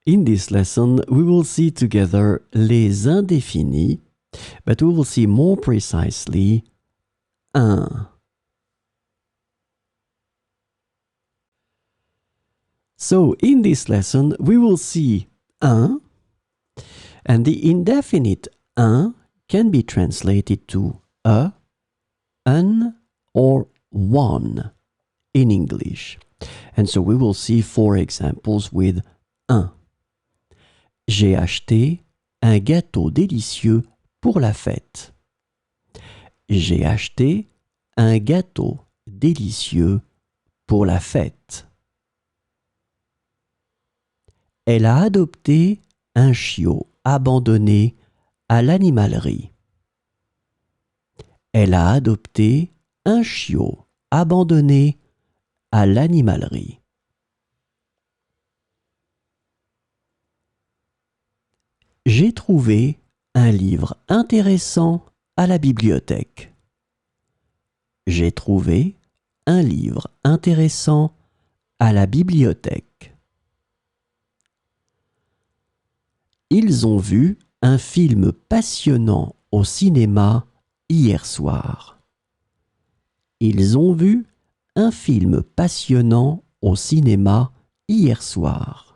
In this lesson, we will see together les indéfinis, but we will see more precisely un. So, in this lesson, we will see un, and the indefinite un can be translated to a, an, or one in English. And so we will see 4 examples with un. J'ai acheté un gâteau délicieux pour la fête. J'ai acheté un gâteau délicieux pour la fête. Elle a adopté un chiot abandonné à l'animalerie. Elle a adopté un chiot abandonné à l'animalerie. J'ai trouvé un livre intéressant à la bibliothèque. J'ai trouvé un livre intéressant à la bibliothèque. Ils ont vu un film passionnant au cinéma hier soir. Ils ont vu un film passionnant au cinéma hier soir.